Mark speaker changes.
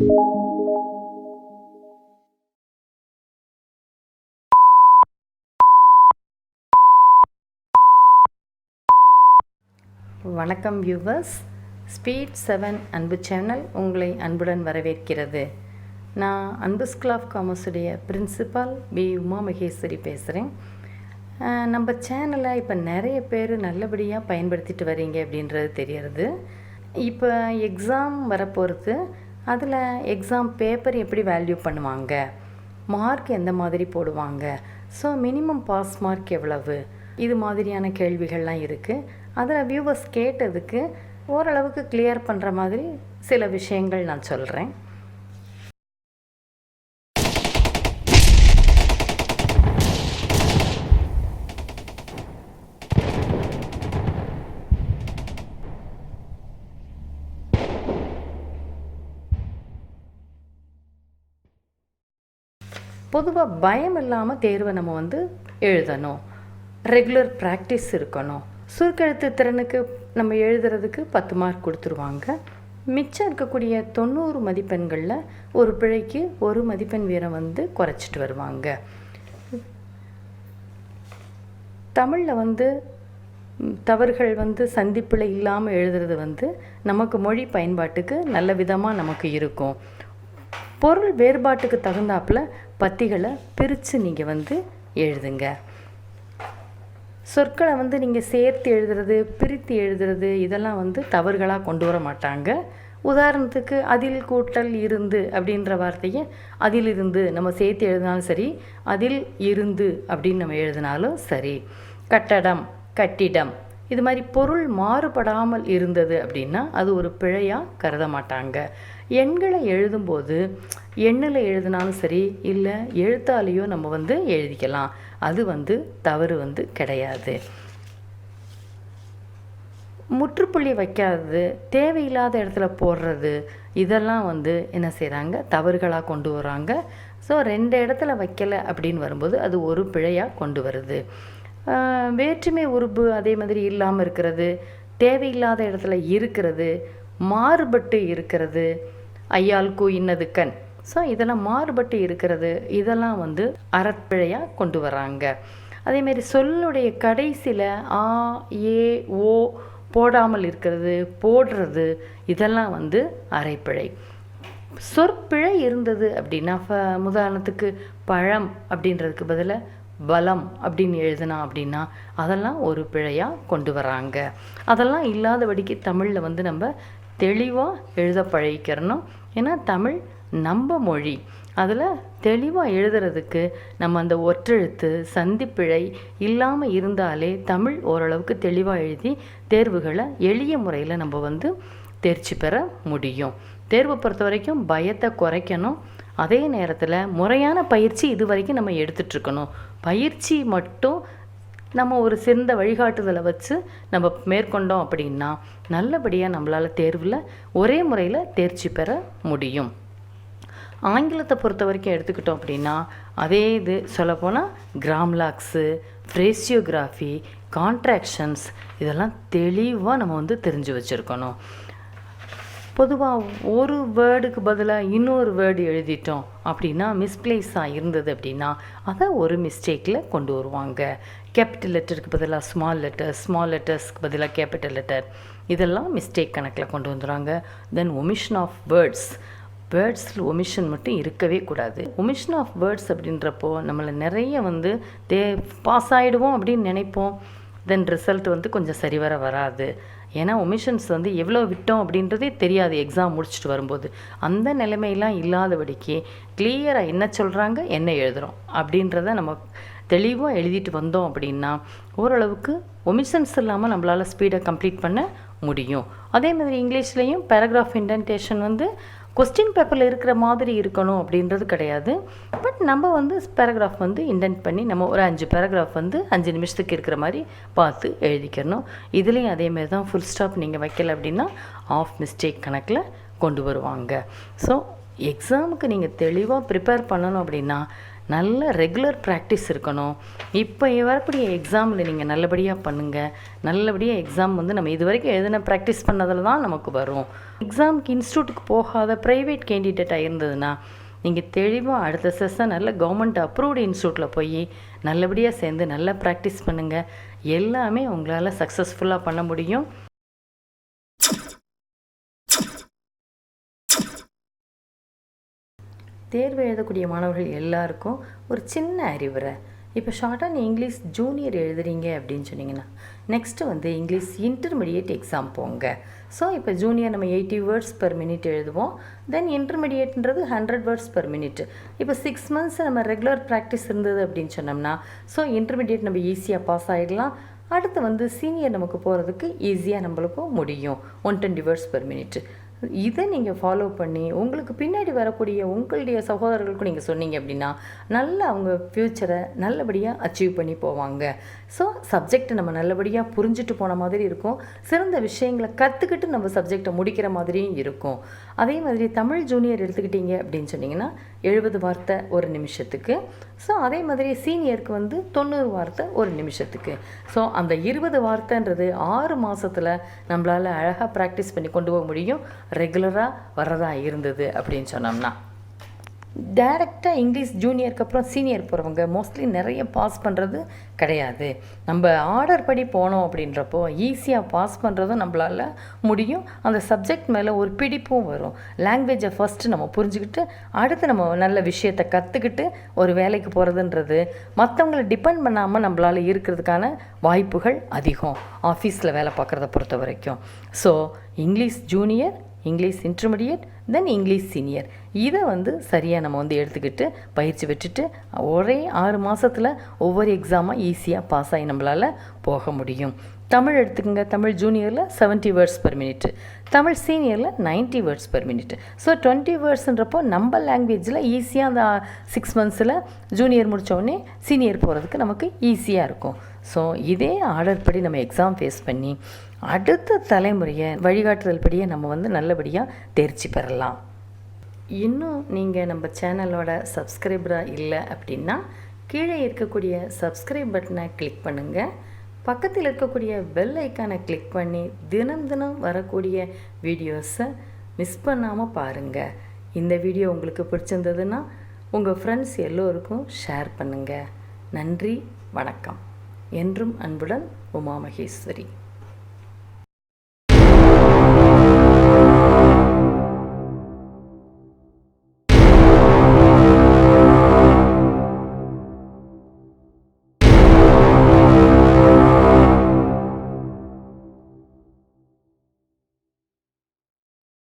Speaker 1: வணக்கம் viewers, speed 7 அன்பு channel உங்களை அன்புடன் வரவேற்கிறது. நான் அன்பு ஸ்கூல் ஆஃப் காமர்ஸுடைய பிரின்சிபால் உமாமகேஸ்வரி பேசுகிறேன். நம்ம சேனலை இப்போ நிறைய பேர் நல்லபடியாக பயன்படுத்திட்டு வரீங்க அப்படின்றது தெரியறது. இப்போ எக்ஸாம் வரப்போகிறது, அதில் எக்ஸாம் பேப்பர் எப்படி வேல்யூ பண்ணுவாங்க, மார்க் எந்த மாதிரி போடுவாங்க, ஸோ மினிமம் பாஸ் மார்க் எவ்வளவு, இது மாதிரியான கேள்விகள்லாம் இருக்குது. அதில் வியூவர்ஸ் கேட்டதுக்கு ஓரளவுக்கு கிளியர் பண்ணுற மாதிரி சில விஷயங்கள் நான் சொல்கிறேன். பொதுவாக பயம் இல்லாமல் தேர்வை நம்ம எழுதணும். ரெகுலர் ப்ராக்டிஸ் இருக்கணும். சுருக்கெழுத்து திறனுக்கு நம்ம எழுதுறதுக்கு 10 மார்க் கொடுத்துருவாங்க. மிச்சம் இருக்கக்கூடிய 90 மதிப்பெண்களில் ஒரு பிழைக்கு 1 மதிப்பெண் வீதம் குறைச்சிட்டு வருவாங்க. தமிழில் தவறுகள் சந்திப்பிழை இல்லாமல் எழுதுறது நமக்கு மொழி பயன்பாட்டுக்கு நல்ல விதமாக நமக்கு இருக்கும். பொருள் வேறுபாட்டுக்கு தகுந்தாப்பில் பத்திகளை பிரித்து நீங்கள் எழுதுங்க. சொற்களை நீங்கள் சேர்த்து எழுதுறது, பிரித்து எழுதுறது, இதெல்லாம் தவறுகளாக கொண்டு வர மாட்டாங்க. உதாரணத்துக்கு அதில் கூட்டல் இருந்து அப்படின்ற வார்த்தையை அதிலிருந்து நம்ம சேர்த்து எழுதினாலும் சரி, அதில் இருந்து அப்படின்னு நம்ம எழுதினாலும் சரி. கட்டடம், கட்டிடம், இது மாதிரி பொருள் மாறுபடாமல் இருந்தது அப்படின்னா அது ஒரு பிழையாக கருத மாட்டாங்க. எண்களை எழுதும்போது எண்ணில் எழுதினாலும் சரி, இல்லை எழுத்தாலேயோ நம்ம எழுதிக்கலாம். அது தவறு கிடையாது. முற்றுப்புள்ளி வைக்காதது, தேவையில்லாத இடத்துல போடுறது, இதெல்லாம் என்ன செய்கிறாங்க, தவறுகளாக கொண்டு வராங்க. ஸோ 2 இடத்துல வைக்கலை அப்படின்னு வரும்போது அது ஒரு பிழையாக கொண்டு வருது. வேற்றுமை உருபு அதே மாதிரி இல்லாமல் இருக்கிறது, தேவையில்லாத இடத்துல இருக்கிறது, மாறுபட்டு இருக்கிறது, ஐயாளுக்கு இன்னது கண், ஸோ இதெல்லாம் மாறுபட்டு இருக்கிறது, இதெல்லாம் அறப்பிழையாக கொண்டு வராங்க. அதேமாரி சொல்லுடைய கடைசியில் ஆ, ஏ, ஓ போடாமல் இருக்கிறது, போடுறது, இதெல்லாம் அரைப்பிழை. சொற்பிழை இருந்தது அப்படின்னா, உதாரணத்துக்கு பழம் அப்படின்றதுக்கு பதிலாக பலம் அப்படின்னு எழுதுனா அப்படின்னா அதெல்லாம் ஒரு பிழையாக கொண்டு வராங்க. அதெல்லாம் இல்லாதபடிக்கு தமிழில் நம்ம தெளிவாக எழுத பழகிக்கிறணும். ஏன்னா தமிழ் நம்ம மொழி, அதில் தெளிவாக எழுதுறதுக்கு நம்ம அந்த ஒற்றெழுத்து சந்திப்பிழை இல்லாமல் இருந்தாலே தமிழ் ஓரளவுக்கு தெளிவாக எழுதி தேர்வுகளை எளிய முறையில் நம்ம தேர்ச்சி பெற முடியும். தேர்வை பொறுத்த வரைக்கும் பயத்தை குறைக்கணும். அதே நேரத்தில் முறையான பயிற்சி இது வரைக்கும் நம்ம எடுத்துகிட்ருக்கணும். பயிற்சி மட்டும் நம்ம ஒரு சிறந்த வழிகாட்டுதலை வச்சு நம்ம மேற்கொண்டோம் அப்படின்னா நல்லபடியாக நம்மளால் தேர்வில் ஒரே முறையில் தேர்ச்சி பெற முடியும். ஆங்கிலத்தை பொறுத்த வரைக்கும் எடுத்துக்கிட்டோம் அப்படின்னா அதே இது சொல்லப்போனால் கிராம்லாக்ஸு, ஃப்ரேசியோகிராஃபி, கான்ட்ராக்ஷன்ஸ், இதெல்லாம் தெளிவாக நம்ம தெரிஞ்சு வச்சுருக்கணும். பொதுவாக ஒரு வேர்டுக்கு பதிலாக இன்னொரு வேர்டு எழுதிட்டோம் அப்படின்னா மிஸ்பிளேஸாக இருந்தது அப்படின்னா அதை ஒரு மிஸ்டேக்கில் கொண்டு வருவாங்க. கேபிட்டல் லெட்டருக்கு பதிலாக ஸ்மால் லெட்டர், ஸ்மால் லெட்டர்ஸ்க்கு பதிலாக கேபிட்டல் லெட்டர், இதெல்லாம் மிஸ்டேக் கணக்கில் கொண்டு வந்துடுவாங்க. தென் ஒமிஷன் ஆஃப் வேர்ட்ஸில் ஒமிஷன் மட்டும் இருக்கவே கூடாது. ஒமிஷன் ஆஃப் வேர்ட்ஸ் அப்படின்றப்போ நம்மளை நிறைய பாஸ் ஆகிடுவோம் அப்படின்னு நினைப்போம். தென் ரிசல்ட் கொஞ்சம் சரிவர வராது. ஏன்னா ஒமிஷன்ஸ் எவ்வளோ விட்டோம் அப்படின்றதே தெரியாது எக்ஸாம் முடிச்சுட்டு வரும்போது. அந்த நிலைமையெல்லாம் இல்லாதபடிக்கு கிளியராக என்ன சொல்கிறாங்க, என்ன எழுதுகிறோம் அப்படின்றத நம்ம தெளிவாக எழுதிட்டு வந்தோம் அப்படின்னா ஓரளவுக்கு ஒமிஷன்ஸ் இல்லாமல் நம்மளால் ஸ்பீடை கம்ப்ளீட் பண்ண முடியும். அதே மாதிரி இங்கிலீஷ்லேயும் பேராகிராஃப் இன்டென்டேஷன் கொஸ்டின் பேப்பரில் இருக்கிற மாதிரி இருக்கணும் அப்படின்றது கிடையாது. பட் நம்ம பேராகிராஃப் இன்டென்ட் பண்ணி நம்ம ஒரு 5 பேராகிராஃப் 5 நிமிஷத்துக்கு இருக்கிற மாதிரி பார்த்து எழுதிக்கணும். இதுலேயும் அதேமாரி தான் ஃபுல் ஸ்டாப் நீங்கள் வைக்கல அப்படின்னா ஆஃப் மிஸ்டேக் கணக்கில் கொண்டு வருவாங்க. ஸோ எக்ஸாமுக்கு நீங்கள் தெளிவாக ப்ரிப்பேர் பண்ணணும் அப்படின்னா நல்ல ரெகுலர் ப்ராக்டிஸ் இருக்கணும். இப்போ வரக்கூடிய எக்ஸாமில் நீங்கள் நல்லபடியாக பண்ணுங்கள். நல்லபடியாக எக்ஸாம் வந்து நம்ம இது வரைக்கும் எதுனா ப்ராக்டிஸ் பண்ணதில் தான் நமக்கு வரும். எக்ஸாமுக்கு இன்ஸ்டியூட்டுக்கு போகாத ப்ரைவேட் கேண்டிடேட்டாக இருந்ததுன்னா நீங்கள் தெளிவாக அடுத்த செஷன் நல்ல கவர்மெண்ட் அப்ரூவ்டு இன்ஸ்டியூட்டில் போய் நல்லபடியாக சேர்ந்து நல்லா ப்ராக்டிஸ் பண்ணுங்கள். எல்லாமே உங்களால் சக்ஸஸ்ஃபுல்லாக பண்ண முடியும். தேர்வு எழுதக்கூடிய மாணவர்கள் எல்லாருக்கும் ஒரு சின்ன அறிவுரை. இப்போ ஷார்ட்டாக இங்கிலீஷ் ஜூனியர் எழுதுறீங்க அப்படின்னு சொன்னீங்கன்னா நெக்ஸ்ட்டு வந்து இங்கிலீஷ் இன்டர்மீடியேட் எக்ஸாம் போங்க. ஸோ இப்போ ஜூனியர் நம்ம 80 வேர்ட்ஸ் பெர் மினிட் எழுதுவோம். தென் இன்டர்மீடியேட்ன்றது 100 வேர்ட்ஸ் பெர் மினிட். இப்போ 6 மந்த்ஸ் நம்ம ரெகுலர் ப்ராக்டிஸ் இருந்தது அப்படின்னு சொன்னோம்னா ஸோ இன்டர்மீடியேட் நம்ம ஈஸியாக பாஸ் ஆகிடலாம். அடுத்து வந்து சீனியர் நமக்கு போகிறதுக்கு ஈஸியாக நம்மளுக்கும் முடியும் 120 வேர்ட்ஸ் பெர் மினிட். இதை நீங்கள் ஃபாலோ பண்ணி உங்களுக்கு பின்னாடி வரக்கூடிய உங்களுடைய சகோதரர்களுக்கும் நீங்கள் சொன்னீங்க அப்படின்னா நல்லா அவங்க ஃப்யூச்சரை நல்லபடியாக அச்சீவ் பண்ணி போவாங்க. ஸோ சப்ஜெக்டை நம்ம நல்லபடியாக புரிஞ்சுட்டு போன மாதிரி இருக்கும். சிறந்த விஷயங்களை கற்றுக்கிட்டு நம்ம சப்ஜெக்டை முடிக்கிற மாதிரியும் இருக்கும். அதே மாதிரி தமிழ் ஜூனியர் எடுத்துக்கிட்டீங்க அப்படின்னு சொன்னிங்கன்னா 70 வார்த்தை ஒரு நிமிஷத்துக்கு. ஸோ அதே மாதிரி சீனியருக்கு வந்து 90 வார்த்தை ஒரு நிமிஷத்துக்கு. ஸோ அந்த 20 வார்த்தைன்றது 6 மாதத்தில் நம்மளால் அழகாக ப்ராக்டிஸ் பண்ணி கொண்டு போக முடியும். ரெகுலராக வரதா இருந்தது அப்படின்னு சொன்னோம்னா டைரெக்டாக இங்கிலீஷ் ஜூனியருக்கு அப்புறம் சீனியர் போகிறவங்க மோஸ்ட்லி நிறைய பாஸ் பண்ணுறது கிடையாது. நம்ம ஆர்டர் படி போனோம் அப்படின்றப்போ ஈஸியாக பாஸ் பண்ணுறதும் நம்மளால் முடியும். அந்த சப்ஜெக்ட் மேலே ஒரு பிடிப்பும் வரும். லாங்குவேஜை ஃபஸ்ட்டு நம்ம புரிஞ்சுக்கிட்டு அடுத்து நம்ம நல்ல விஷயத்தை கற்றுக்கிட்டு ஒரு வேலைக்கு போகிறதுன்றது மற்றவங்களை டிபெண்ட் பண்ணாமல் நம்மளால் இருக்கிறதுக்கான வாய்ப்புகள் அதிகம் ஆஃபீஸில் வேலை பார்க்குறத பொறுத்த வரைக்கும். So English junior, English intermediate, தென் இங்கிலீஷ் சீனியர் இதை வந்து சரியாக நம்ம வந்து எடுத்துக்கிட்டு பயிற்சி பெற்றுட்டு ஒரே 6 மாதத்தில் ஒவ்வொரு எக்ஸாமாக ஈஸியாக பாஸ் ஆகி நம்மளால் போக முடியும். தமிழ் எடுத்துக்கோங்க. தமிழ் ஜூனியரில் 70 வேர்ட்ஸ் பெர் மினிட், தமிழ் சீனியரில் 90 வேர்ட்ஸ் பெர் மினிட். ஸோ 20 வேர்ட்ஸ்ன்றப்போ நம்ம லாங்குவேஜில் ஈஸியாக அந்த 6 மந்த்ஸில் ஜூனியர் முடித்தோடனே சீனியர் போகிறதுக்கு நமக்கு ஈஸியாக இருக்கும். ஸோ இதே ஆர்டர் படி நம்ம எக்ஸாம் ஃபேஸ் பண்ணி அடுத்த தலைமுறையை வழிகாட்டுதல் படியே நம்ம வந்து நல்லபடியாக தேர்ச்சி பெறலாம். இன்னும் நீங்கள் நம்ம சேனலோட சப்ஸ்கிரைபராக இல்லை அப்படின்னா கீழே இருக்கக்கூடிய சப்ஸ்கிரைப் பட்டனை கிளிக் பண்ணுங்கள். பக்கத்தில் இருக்கக்கூடிய பெல் ஐக்கானை கிளிக் பண்ணி தினம் தினம் வரக்கூடிய வீடியோஸை மிஸ் பண்ணாமல் பாருங்கள். இந்த வீடியோ உங்களுக்கு பிடிச்சிருந்ததுன்னா உங்கள் ஃப்ரெண்ட்ஸ் எல்லோருக்கும் ஷேர் பண்ணுங்கள். நன்றி, வணக்கம். என்றும் அன்புடன் உமாமகேஸ்வரி.